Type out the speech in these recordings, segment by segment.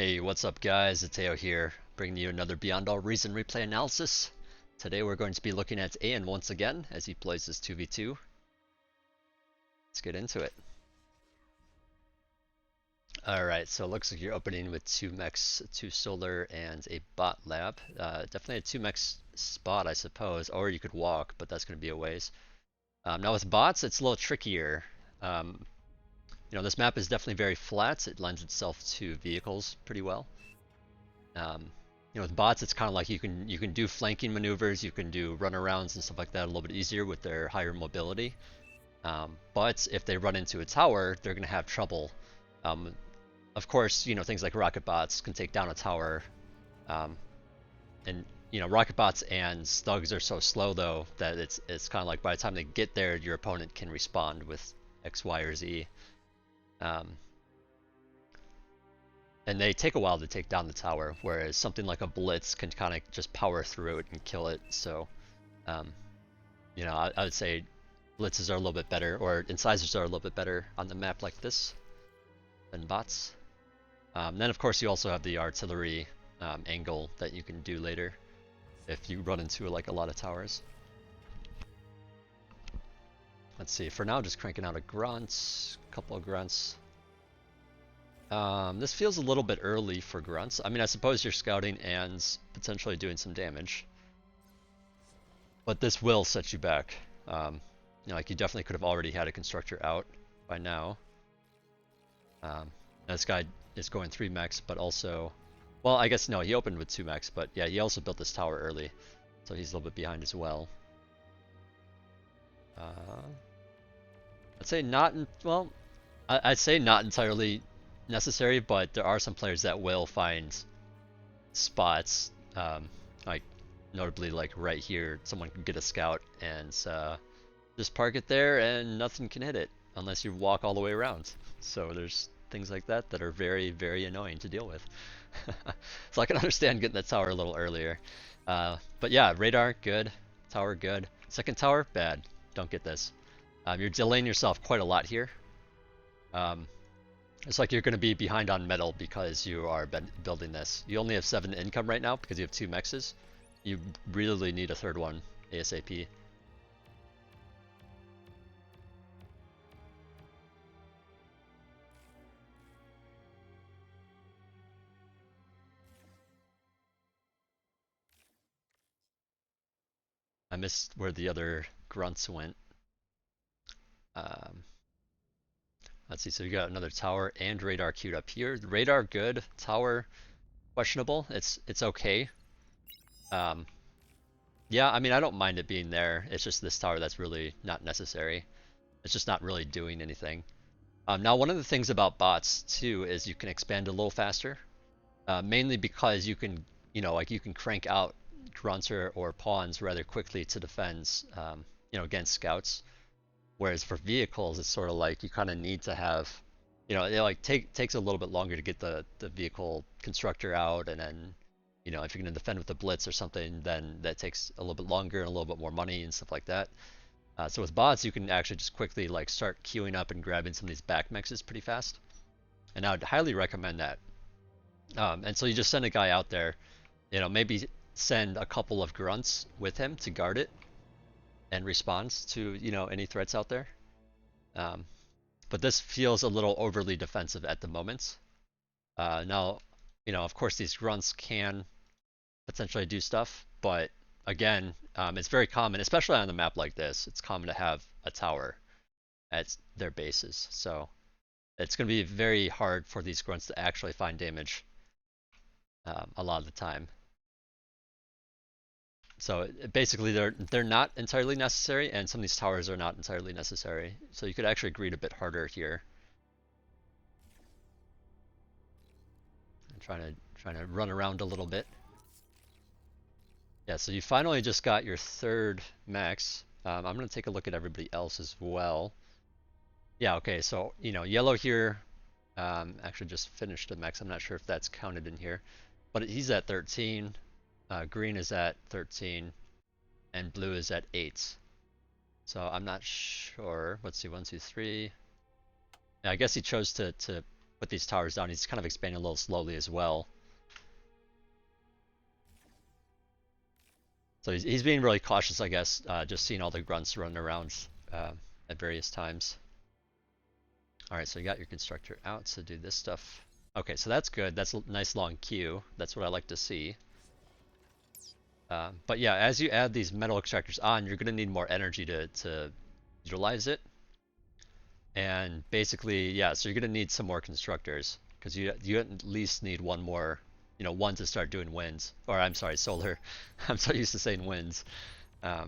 Hey, what's up guys? It's Ayo here, bringing you another Beyond All Reason replay analysis. Today we're going to be looking at Ayin once again as he plays his 2v2. Let's get into it. Alright, so it looks like you're opening with 2 mechs, 2 solar, and a bot lab. Definitely a 2 mechs spot, I suppose, or you could walk, but that's going to be a ways. Now with bots, it's a little trickier. This map is definitely very flat. It lends itself to vehicles pretty well. With bots, it's kind of like you can do flanking maneuvers, you can do runarounds and stuff like that a little bit easier with their higher mobility. But if they run into a tower, they're going to have trouble. Of course, things like rocket bots can take down a tower, and rocket bots and thugs are so slow though that it's kind of like by the time they get there, your opponent can respond with X, Y, or Z. And they take a while to take down the tower, whereas something like a blitz can kind of just power through it and kill it. So, I would say blitzes are a little bit better, or incisors are a little bit better on the map like this than bots. Then of course you also have the artillery angle that you can do later if you run into like a lot of towers. Let's see, for now just cranking out a grunt, couple of grunts. This feels a little bit early for grunts. I mean, I suppose you're scouting and potentially doing some damage, but this will set you back. Like you definitely could have already had a constructor out by now. This guy is going 3 mechs, but also, well, I guess no, he opened with 2 mechs, but yeah, he also built this tower early, so he's a little bit behind as well. I'd say not, well, I'd say not entirely necessary, but there are some players that will find spots, like notably like right here, someone can get a scout and just park it there and nothing can hit it unless you walk all the way around. So there's things like that that are very, very annoying to deal with. So I can understand getting that tower a little earlier. But yeah, radar, good. Tower, good. Second tower, bad. Don't get this. You're delaying yourself quite a lot here. It's like you're going to be behind on metal because you are building this. You only have 7 income right now because you have 2 mexes. You really need a third one ASAP. I missed where the other grunts went. Let's see, so you got another tower and radar queued up here. Radar good, tower questionable. It's okay. Yeah, I mean I don't mind it being there. It's just this tower that's really not necessary. It's just not really doing anything. Now one of the things about bots too is you can expand a little faster. Mainly because you can, like you can crank out grunts or pawns rather quickly to defend, against scouts. Whereas for vehicles, it's sort of like you kind of need to have, it like takes a little bit longer to get the vehicle constructor out, and then, if you're going to defend with a blitz or something, then that takes a little bit longer and a little bit more money and stuff like that. So with bots, you can actually just quickly like start queuing up and grabbing some of these back mexes pretty fast. And I would highly recommend that. And so you just send a guy out there, maybe send a couple of grunts with him to guard it and responds to any threats out there. But this feels a little overly defensive at the moment. Now, of course these grunts can potentially do stuff, but again, it's very common, especially on a map like this, it's common to have a tower at their bases. So it's going to be very hard for these grunts to actually find damage a lot of the time. So basically they're not entirely necessary, and some of these towers are not entirely necessary. So you could actually greed a bit harder here. I'm trying to run around a little bit. Yeah, so you finally just got your 3rd max. I'm gonna take a look at everybody else as well. Yeah, okay, so yellow here actually just finished a max. I'm not sure if that's counted in here, but he's at 13. Green is at 13, and blue is at 8. So I'm not sure. Let's see, 1, 2, 3. Yeah, I guess he chose to put these towers down. He's kind of expanding a little slowly as well. So he's being really cautious, I guess, just seeing all the grunts running around at various times. Alright, so you got your constructor out to do this stuff. Okay, so that's good. That's a nice long queue. That's what I like to see. But yeah, as you add these metal extractors on, you're going to need more energy to utilize it. And basically, yeah, so you're going to need some more constructors, because you at least need one more, one to start doing winds. Or I'm sorry, solar. I'm so used to saying winds. Now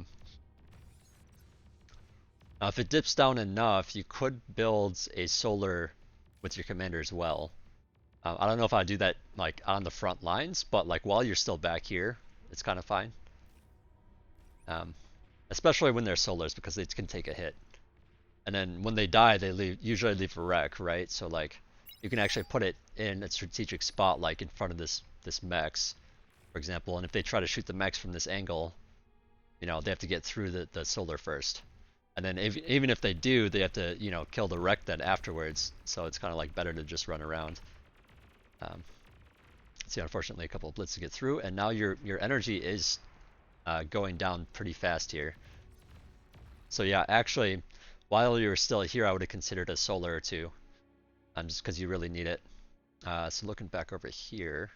if it dips down enough, you could build a solar with your commander as well. I don't know if I'd do that like on the front lines, but like while you're still back here, it's kind of fine. Especially when they're solars, because they can take a hit. And then when they die, they usually leave a wreck, right? So like, you can actually put it in a strategic spot, like in front of this mechs, for example. And if they try to shoot the mechs from this angle, they have to get through the solar first. And then even if they do, they have to kill the wreck then afterwards. So it's kind of like better to just run around. See, unfortunately, a couple of blitzes to get through, and now your energy is going down pretty fast here. So yeah, actually, while you're still here, I would have considered a solar or two, just because you really need it. So looking back over here,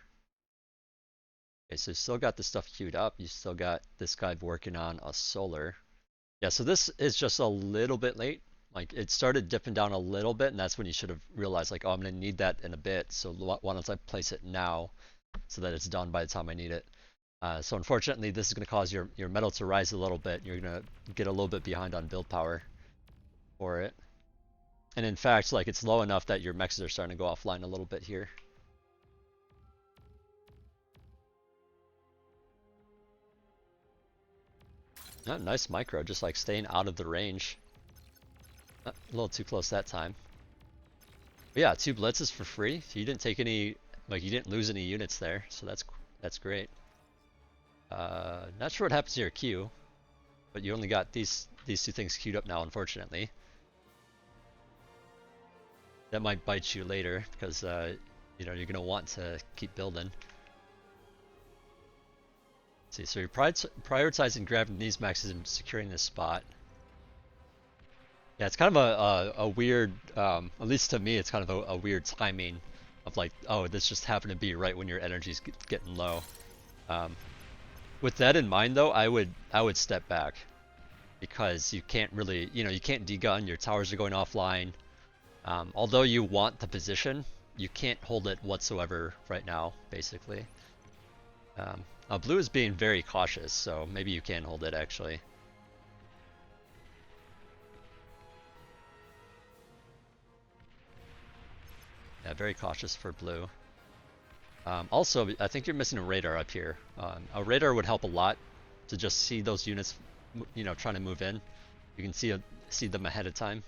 okay, so you still got this stuff queued up. You still got this guy working on a solar. Yeah, so this is just a little bit late. Like, it started dipping down a little bit, and that's when you should have realized, like, oh, I'm going to need that in a bit, so why don't I place it now so that it's done by the time I need it. So unfortunately, this is going to cause your metal to rise a little bit. You're going to get a little bit behind on build power for it. And in fact, like, it's low enough that your mechs are starting to go offline a little bit here. Oh, nice micro, just like staying out of the range. A little too close that time. But yeah, 2 blitzes for free. You didn't take any, like, you didn't lose any units there, so that's great. Not sure what happens to your queue, but you only got these 2 things queued up now, unfortunately. That might bite you later, because you're gonna want to keep building. Let's see, so you're prioritizing grabbing these maxes and securing this spot. Yeah, it's kind of a weird, at least to me, it's kind of a weird timing of like, oh, this just happened to be right when your energy's getting low. With that in mind, though, I would step back, because you can't really, you can't degun. Your towers are going offline. Although you want the position, you can't hold it whatsoever right now, basically. Blue is being very cautious, so maybe you can hold it actually. Yeah, very cautious for blue. Also, I think you're missing a radar up here. A radar would help a lot to just see those units, trying to move in. You can see them ahead of time.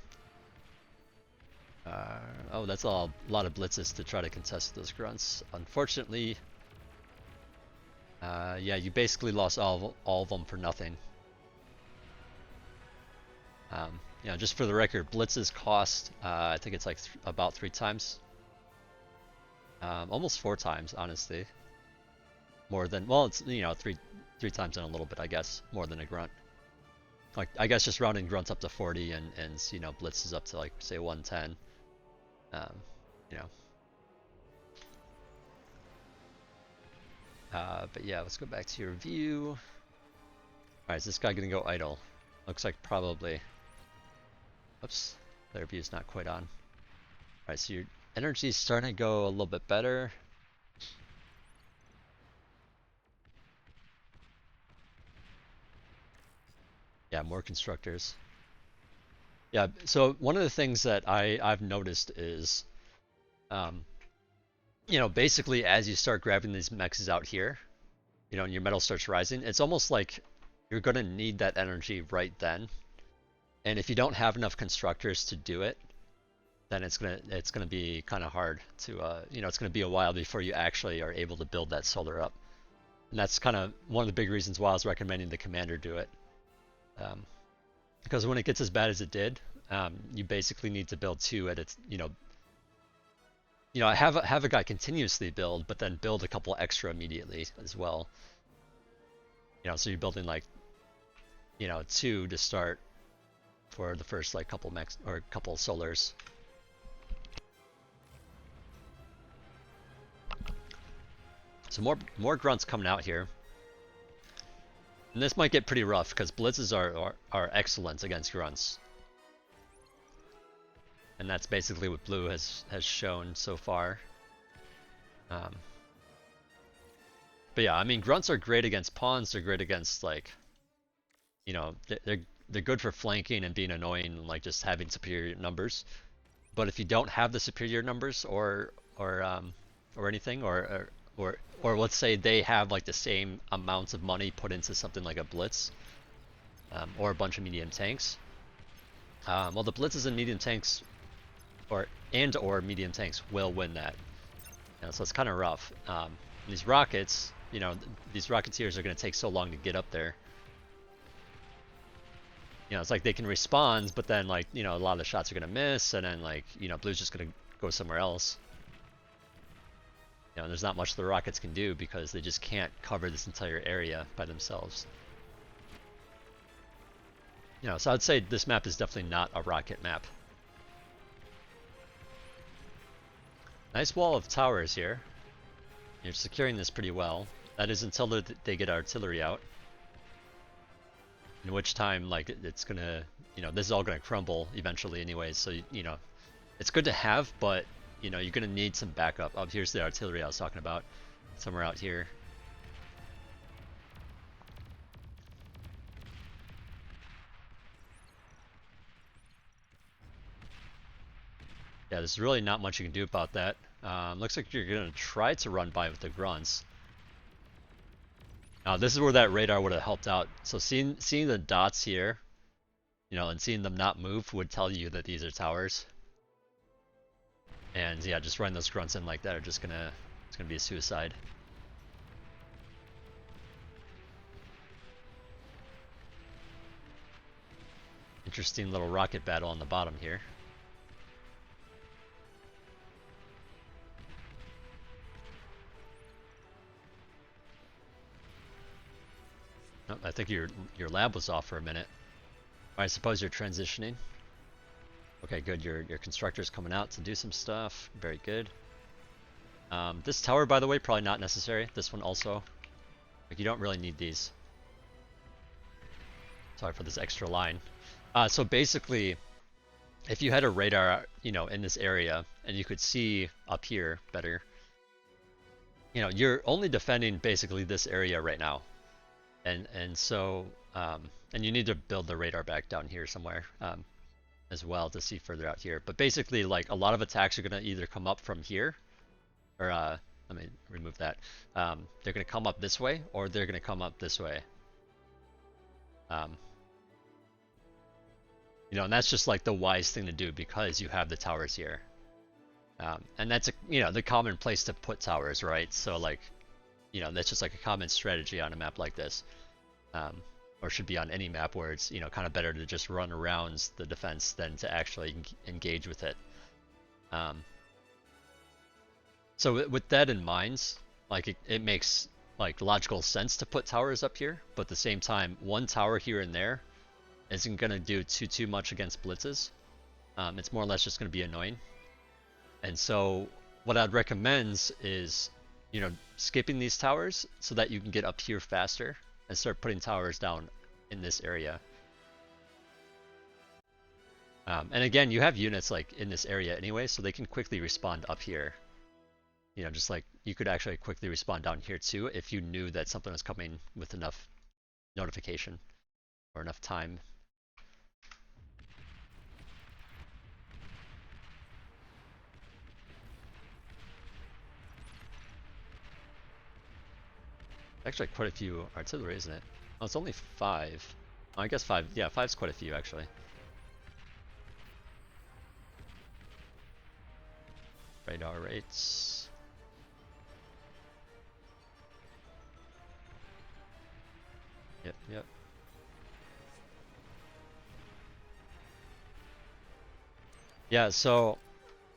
Oh, that's a lot of blitzes to try to contest those grunts. Unfortunately, yeah, you basically lost all of them for nothing. Just for the record, blitzes cost, I think it's like about 3 times. Almost 4 times, honestly. More than, well, it's, 3 times and a little bit, I guess, more than a grunt. Like, I guess just rounding grunts up to 40 and blitzes up to, like, say 110. But yeah, let's go back to your view. Alright, is this guy gonna go idle? Looks like probably. Oops, their view's not quite on. Alright, so your energy is starting to go a little bit better. Yeah, more constructors. Yeah, so one of the things that I've noticed is, basically as you start grabbing these mexes out here, and your metal starts rising, it's almost like you're gonna need that energy right then. And if you don't have enough constructors to do it, then it's gonna be kind of hard to it's gonna be a while before you actually are able to build that solar up. And that's kind of one of the big reasons why I was recommending the commander do it. Because when it gets as bad as it did, you basically need to build 2 at its, you know, have a guy continuously build, but then build a couple extra immediately as well. You know, so you're building like, you know, 2 to start for the first like couple max or couple solars. So more grunts coming out here. And this might get pretty rough because blitzes are excellent against grunts. And that's basically what blue has shown so far. But yeah, I mean, grunts are great against pawns. They're great against like, you know, they're good for flanking and being annoying, and like just having superior numbers. But if you don't have the superior numbers or anything, or let's say they have like the same amounts of money put into something like a blitz, or a bunch of medium tanks. Well, the blitzes and medium tanks, or medium tanks will win that. You know, so it's kind of rough. These rockets, you know, these rocketeers are going to take so long to get up there. You know, it's like they can respond, but then like, you know, a lot of the shots are going to miss, and then like, you know, blue's just going to go somewhere else. You know, there's not much the rockets can do because they just can't cover this entire area by themselves. You know, so I'd say this map is definitely not a rocket map. Nice wall of towers here. You're securing this pretty well. That is until they get artillery out. In which time, like, it's gonna, you know, this is all gonna crumble eventually anyways, so, you know, it's good to have, but, you know, you're gonna need some backup. Oh, here's the artillery I was talking about. Somewhere out here. Yeah, there's really not much you can do about that. Looks like you're gonna try to run by with the grunts. Now this is where that radar would have helped out. So seeing the dots here, you know, and seeing them not move would tell you that these are towers. And yeah, just running those grunts in like that are just gonna, it's gonna be a suicide. Interesting little rocket battle on the bottom here. Oh, I think your lab was off for a minute. I suppose you're transitioning. Okay, good. Your constructor's coming out to do some stuff. Very good. This tower, by the way, probably not necessary. This one also. Like, you don't really need these. Sorry for this extra line. So basically, if you had a radar, you know, in this area, and you could see up here better, you know, you're only defending basically this area right now. And so, and you need to build the radar back down here somewhere. As well to see further out here. But basically, like, a lot of attacks are going to either come up from here, or let me remove that. They're going to come up this way, or they're going to come up this way. You know, and that's just like the wise thing to do because you have the towers here. And that's, you know, the common place to put towers, right? So like, you know, that's just like a common strategy on a map like this. Or should be on any map where it's, you know, kind of better to just run around the defense than to actually engage with it. So with that in mind, like, it makes like logical sense to put towers up here, but at the same time, one tower here and there isn't gonna do too much against blitzes. It's more or less just gonna be annoying. And so what I'd recommend is, you know, skipping these towers so that you can get up here faster and start putting towers down in this area. And again, you have units like in this area anyway, so they can quickly respond up here. You know, just like you could actually quickly respond down here too if you knew that something was coming with enough notification or enough time. Actually, quite a few artillery, isn't it? Oh, it's only 5. Oh, I guess 5. Yeah, 5's quite a few, actually. Radar rates. Yep, yep. Yeah, so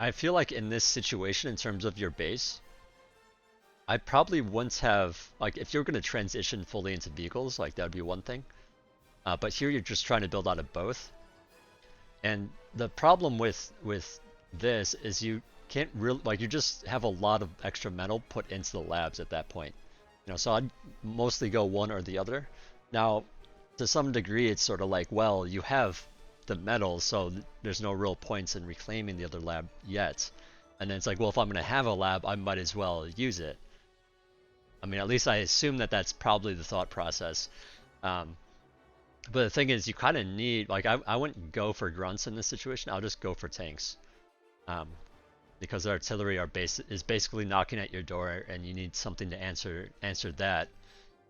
I feel like in this situation, in terms of your base, I probably wouldn't have, like, if you're going to transition fully into vehicles, like, that would be one thing. But here you're just trying to build out of both. And the problem with this is you can't really, like, you just have a lot of extra metal put into the labs at that point. You know, so I'd mostly go one or the other. Now, to some degree, it's sort of like, well, you have the metal, so there's no real points in reclaiming the other lab yet. And then it's like, well, if I'm going to have a lab, I might as well use it. I mean, at least I assume that that's probably the thought process. Um, but the thing is, you kind of need, like, I wouldn't go for grunts in this situation. I'll just go for tanks. Um, because the artillery is basically knocking at your door, and you need something to answer that.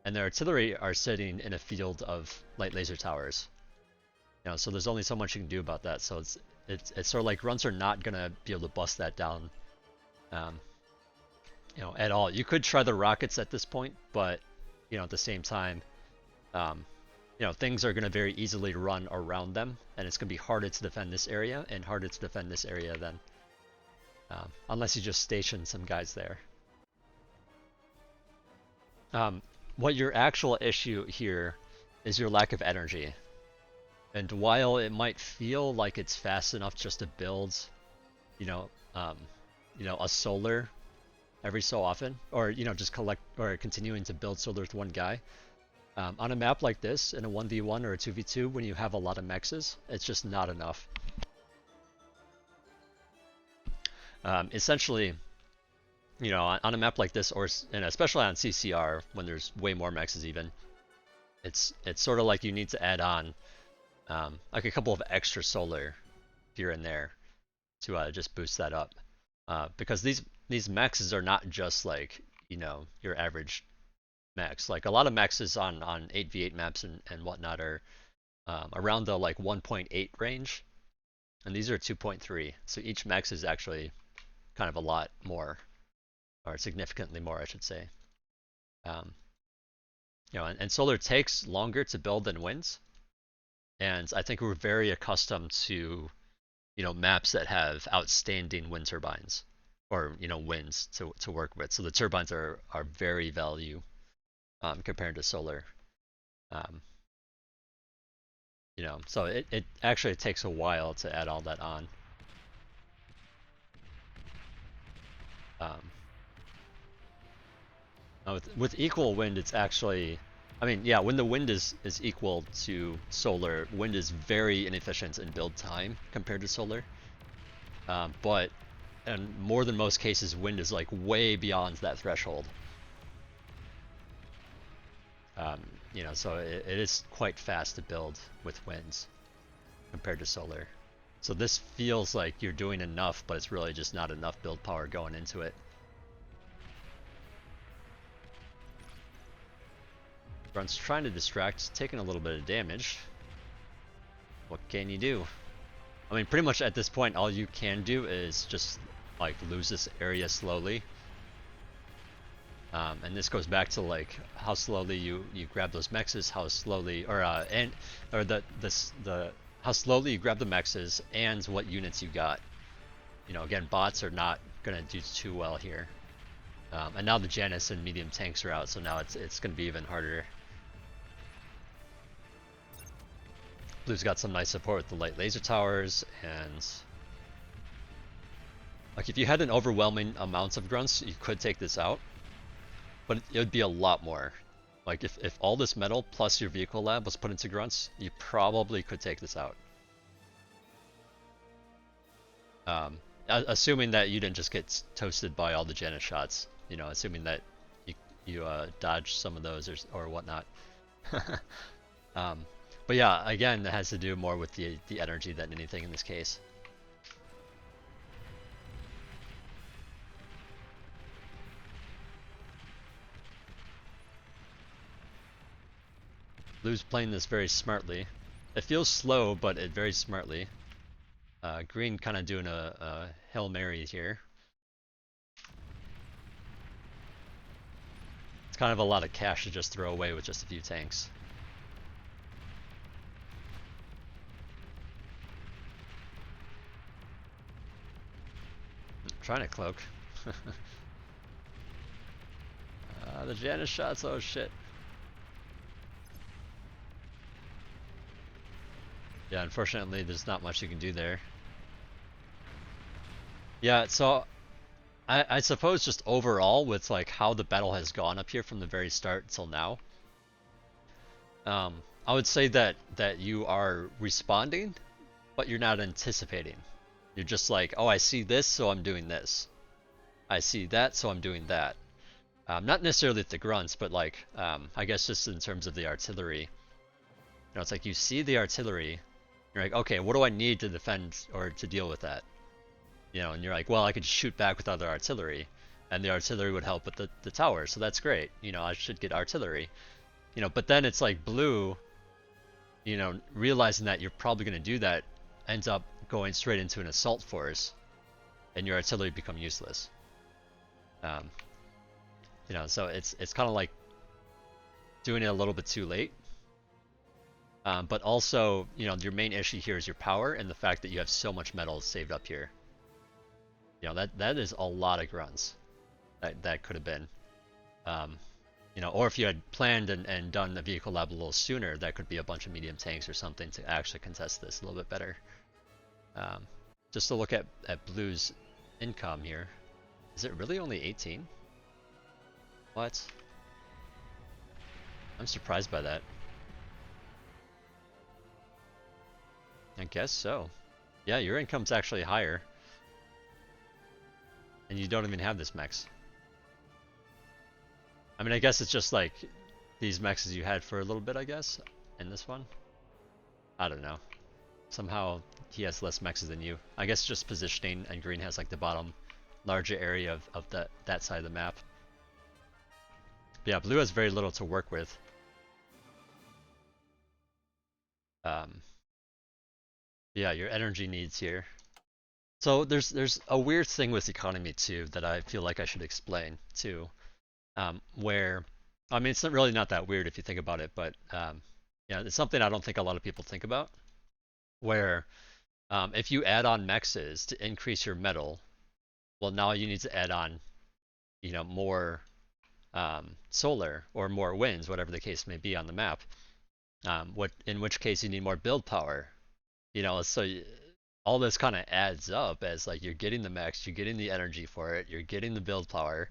And the artillery are sitting in a field of light laser towers. You know, so there's only so much you can do about that. So it's sort of like grunts are not gonna be able to bust that down, um, you know, at all. You could try the rockets at this point, but you know, at the same time, um, you know, things are gonna very easily run around them, and it's gonna be harder to defend this area and harder to defend this area then, unless you just station some guys there. What your actual issue here is your lack of energy. And while it might feel like it's fast enough just to build, you know, um, a solar every so often, or you know, just collect or continuing to build solar with one guy, on a map like this, in a 1v1 or a 2v2, when you have a lot of mexes, it's just not enough. Essentially, you know, on a map like this, and especially on CCR, when there's way more mexes even, it's sort of like you need to add on like a couple of extra solar here and there to just boost that up, because these mexes are not just like, you know, your average max. Like a lot of maxes on 8v8 maps and whatnot are around the like 1.8 range, and these are 2.3. So each max is actually kind of a lot more, or significantly more, I should say. Um, you know, and solar takes longer to build than winds, and I think we're very accustomed to, you know, maps that have outstanding wind turbines, or you know, winds to work with. So the turbines are very value, compared to solar. Um, you know, so it actually takes a while to add all that on. Um, with equal wind, it's actually, I mean, yeah, when the wind is equal to solar, wind is very inefficient in build time compared to solar. But in more than most cases, wind is like way beyond that threshold. Um, you know, so it is quite fast to build with winds compared to solar. So this feels like you're doing enough, but it's really just not enough build power going into it. Grunt's trying to distract, taking a little bit of damage. What can you do? I mean, pretty much at this point, all you can do is just like lose this area slowly. And this goes back to like how slowly you grab those mexes, how slowly, or how slowly you grab the mexes, and what units you got. You know, again, bots are not gonna do too well here. And now the Janus and medium tanks are out, so now it's gonna be even harder. Blue's got some nice support with the light laser towers, and like if you had an overwhelming amount of grunts, you could take this out, but it would be a lot more. Like if all this metal plus your vehicle lab was put into grunts, you probably could take this out. Assuming that you didn't just get toasted by all the Janus shots, you know, assuming that you dodged some of those or whatnot. But yeah, again, that has to do more with the energy than anything in this case. Blue's playing this very smartly. It feels slow, but it very smartly. Green kind of doing a Hail Mary here. It's kind of a lot of cash to just throw away with just a few tanks. trying to cloak. The Janus shots, oh shit. Yeah, unfortunately there's not much you can do there. Yeah, so I suppose just overall with like how the battle has gone up here from the very start till now, I would say that you are responding, but you're not anticipating. You're just like, oh, I see this, so I'm doing this. I see that, so I'm doing that. Not necessarily with the grunts, but like, I guess just in terms of the artillery. You know, it's like you see the artillery, you're like, okay, what do I need to defend or to deal with that? You know, and you're like, well, I could shoot back with other artillery, and the artillery would help with the tower, so that's great. You know, I should get artillery. You know, but then it's like blue, you know, realizing that you're probably going to do that, ends up going straight into an assault force, and your artillery become useless. You know, so it's kind of like doing it a little bit too late. But also, you know, your main issue here is your power and the fact that you have so much metal saved up here. You know, that is a lot of grunts that could have been. You know, or if you had planned and done the vehicle lab a little sooner, that could be a bunch of medium tanks or something to actually contest this a little bit better. Just to look at blue's income here. Is it really only 18? What? I'm surprised by that. I guess so. Yeah, your income's actually higher. And you don't even have this mechs. I mean, I guess it's just like these mechs you had for a little bit, I guess, in this one. I don't know. Somehow he has less mechs than you. I guess just positioning, and green has like the bottom larger area of that side of the map. But yeah, blue has very little to work with. Yeah, your energy needs here. So there's a weird thing with economy too that I feel like I should explain too. Where, I mean, it's not really not that weird if you think about it, but yeah, it's something I don't think a lot of people think about. Where if you add on mexes to increase your metal, well, now you need to add on, you know, more solar or more winds, whatever the case may be on the map. In which case you need more build power. You know, so all this kind of adds up as like you're getting the mechs, you're getting the energy for it, you're getting the build power.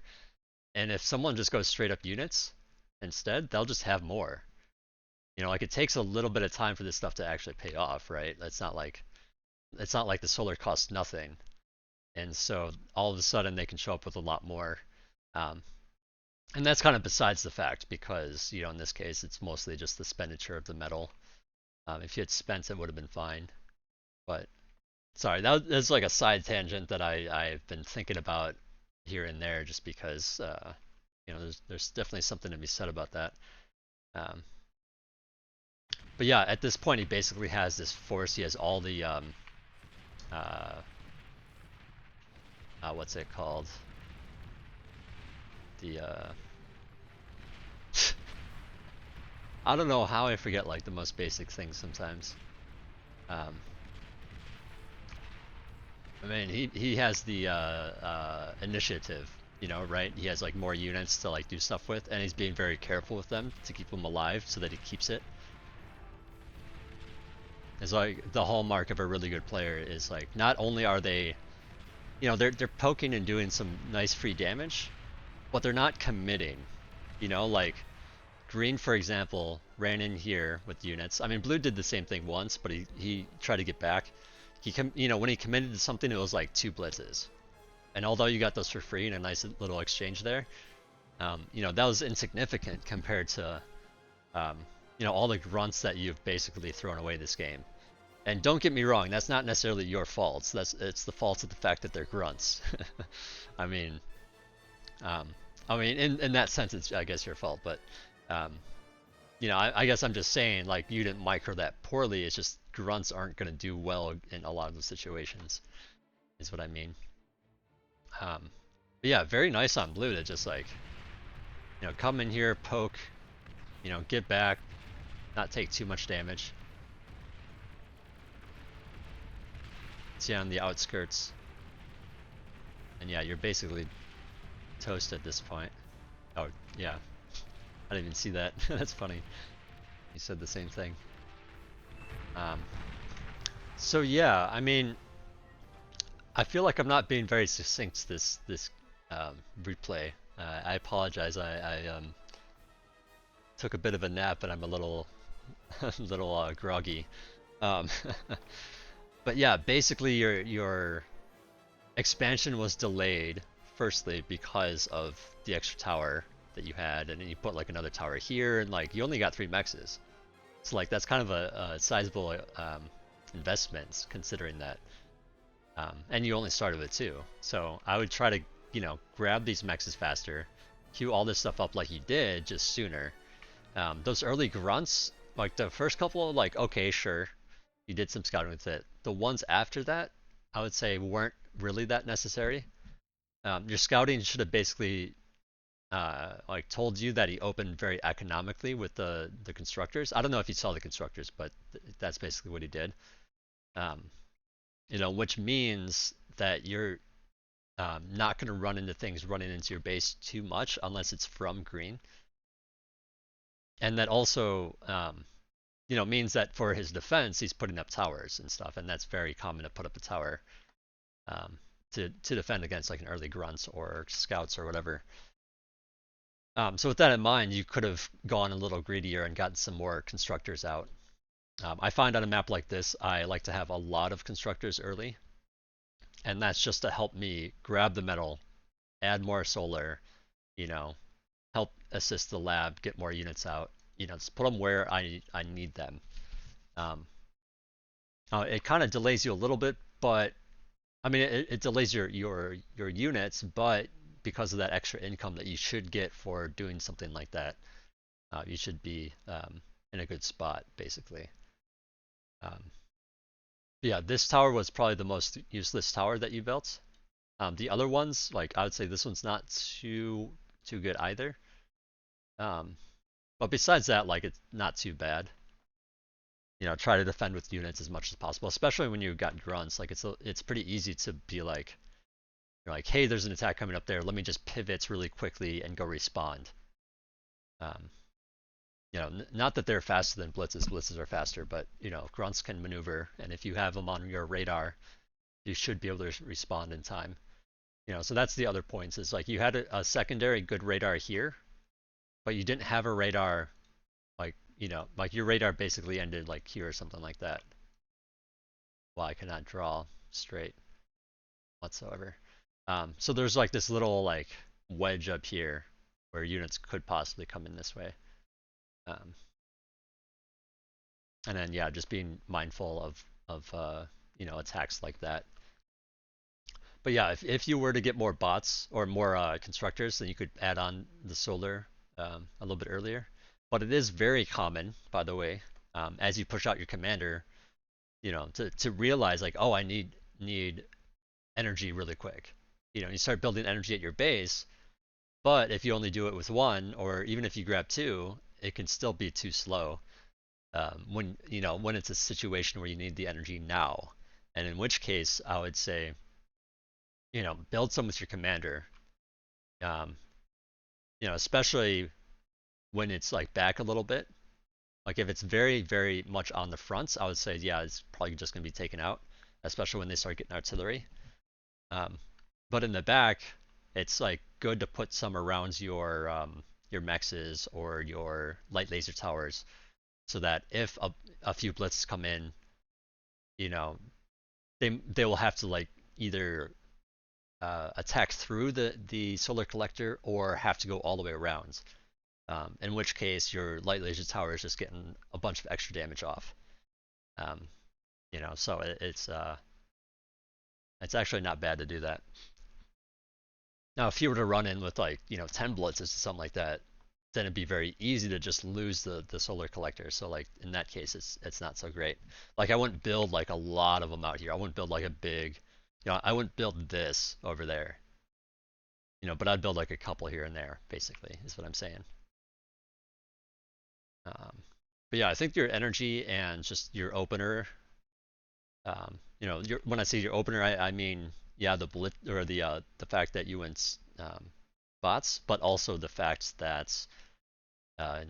And if someone just goes straight up units instead, they'll just have more. You know, like it takes a little bit of time for this stuff to actually pay off, right? It's not like the solar costs nothing. And so all of a sudden they can show up with a lot more. And that's kind of besides the fact because, you know, in this case it's mostly just the expenditure of the metal. If you had spent it would have been fine. But sorry, that's like a side tangent that I've been thinking about here and there just because you know, there's definitely something to be said about that. But yeah, at this point he basically has this force. He has all the what's it called? The I don't know how I forget like the most basic things sometimes. I mean, he has the initiative, you know, right? He has like more units to like do stuff with, and he's being very careful with them to keep them alive so that he keeps it. It's like the hallmark of a really good player is like not only are they, you know, they're poking and doing some nice free damage, but they're not committing. You know, like green, for example, ran in here with units. I mean, blue did the same thing once, but he tried to get back. You know, when he committed to something, it was like 2 blitzes. And although you got those for free in a nice little exchange there, you know, that was insignificant compared to, you know, all the grunts that you've basically thrown away this game. And don't get me wrong, that's not necessarily your fault. It's the fault of the fact that they're grunts. I mean, in that sense, it's I guess your fault. But you know, I guess I'm just saying, like, you didn't micro that poorly. It's just grunts aren't going to do well in a lot of those situations, is what I mean. But yeah, very nice on blue to just like, you know, come in here, poke, you know, get back, not take too much damage. See on the outskirts, And yeah, you're basically toast at this point. Oh, yeah. I didn't even see that. That's funny. You said the same thing. Um, so yeah, I mean, I feel like I'm not being very succinct this replay. I apologize. I took a bit of a nap and I'm a little little groggy. Um, but yeah, basically your expansion was delayed. Firstly, because of the extra tower that you had, and then you put like another tower here, and like you only got 3 mexes. So like that's kind of a sizable investment considering that. And you only started with 2. So I would try to, grab these mexes faster, queue all this stuff up like you did, just sooner. Those early grunts, like the first couple, like, okay, sure, you did some scouting with it. The ones after that, I would say weren't really that necessary. Your scouting should have basically like told you that he opened very economically with the constructors. I don't know if you saw the constructors, but that's basically what he did. Um, which means that you're not going to run into things running into your base too much unless it's from green. And that also, means that for his defense, he's putting up towers and stuff, and that's very common to put up a tower um, to defend against like an early grunts or scouts or whatever. So with that in mind, you could have gone a little greedier and gotten some more constructors out. I find on a map like this, I like to have a lot of constructors early, and that's just to help me grab the metal, add more solar, you know, help assist the lab get more units out. Just put them where I need them. Um, it kind of delays you a little bit, but I mean it delays your units, but because of that extra income that you should get for doing something like that, you should be in a good spot basically. Um, yeah, this tower was probably the most useless tower that you built. The other ones, like I would say this one's not too good either. Um, but besides that, like it's not too bad. Try to defend with units as much as possible, especially when you've got grunts. Like it's pretty easy to be like, you're like, hey, there's an attack coming up there. Let me just pivot really quickly and go respond. Um, not that they're faster than blitzes. Blitzes are faster, but grunts can maneuver, and if you have them on your radar, you should be able to respond in time. So that's the other points. Is like you had a secondary good radar here, but you didn't have a radar like like your radar basically ended like here or something like that. Well, I cannot draw straight whatsoever. So there's like this little like wedge up here where units could possibly come in this way. Um, and then yeah, just being mindful of attacks like that. But yeah, if you were to get more bots or more constructors, then you could add on the solar a little bit earlier. But it is very common, by the way, as you push out your commander, to realize like, oh, I need energy really quick. You start building energy at your base, but if you only do it with one, or even if you grab two, it can still be too slow. When it's a situation where you need the energy now, and in which case I would say, build some with your commander. Um, especially when it's like back a little bit. Like if it's very, very much on the fronts, I would say, yeah, it's probably just going to be taken out, especially when they start getting artillery. Um, but in the back, it's like good to put some around your mexes or your light laser towers, so that if a few blitzes come in, you know, they will have to like either attack through the solar collector or have to go all the way around. In which case, your light laser tower is just getting a bunch of extra damage off. Um, so it's actually not bad to do that. Now, if you were to run in with like 10 blitzes or something like that, then it'd be very easy to just lose the solar collector. So like in that case, it's not so great. Like I wouldn't build like a lot of them out here. I wouldn't build like a big, I wouldn't build this over there. But I'd build like a couple here and there, basically, is what I'm saying. But yeah, I think your energy and just your opener, when I say your opener, I mean yeah, the fact that you went bots, but also the fact that uh,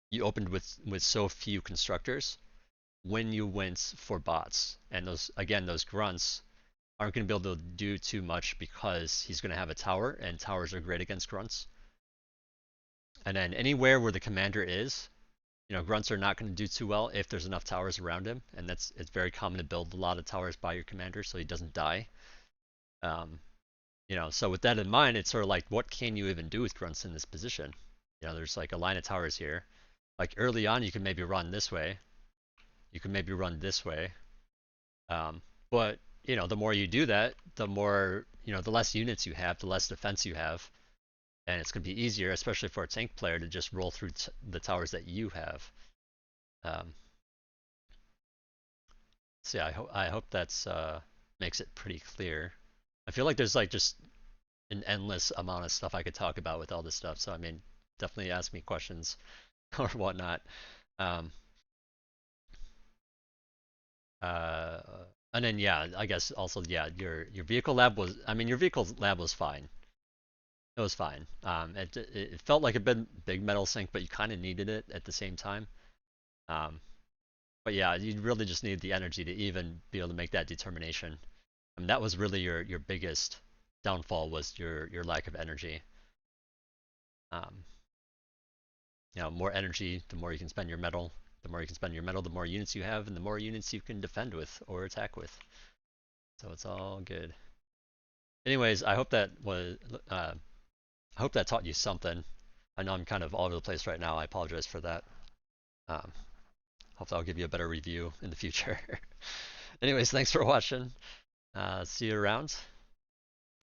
you opened with so few constructors when you went for bots, and those grunts aren't going to be able to do too much because he's going to have a tower, and towers are great against grunts. And then anywhere where the commander is, grunts are not going to do too well if there's enough towers around him, and it's very common to build a lot of towers by your commander so he doesn't die. Um, so with that in mind, it's sort of like, what can you even do with grunts in this position? There's like a line of towers here. Like early on, you can maybe run this way. You can maybe run this way. Um, but the more you do that, the more the less units you have, the less defense you have, and it's going to be easier, especially for a tank player, to just roll through the towers that you have. Um, so yeah, I hope that's makes it pretty clear. I feel like there's like just an endless amount of stuff I could talk about with all this stuff. So I mean, definitely ask me questions or whatnot. Um, uh, and then yeah, I guess also yeah, your vehicle lab was. I mean, your vehicle lab was fine. It was fine. It felt like a big metal sink, but you kind of needed it at the same time. Um, but yeah, you really just need the energy to even be able to make that determination. I mean, that was really your biggest downfall, was your lack of energy. Um, more energy, the more you can spend your metal. The more you can spend your metal, the more units you have, and the more units you can defend with or attack with. So it's all good. Anyways, I hope that taught you something. I know I'm kind of all over the place right now. I apologize for that. Um, Hopefully I'll give you a better review in the future. Anyways, thanks for watching. See you around.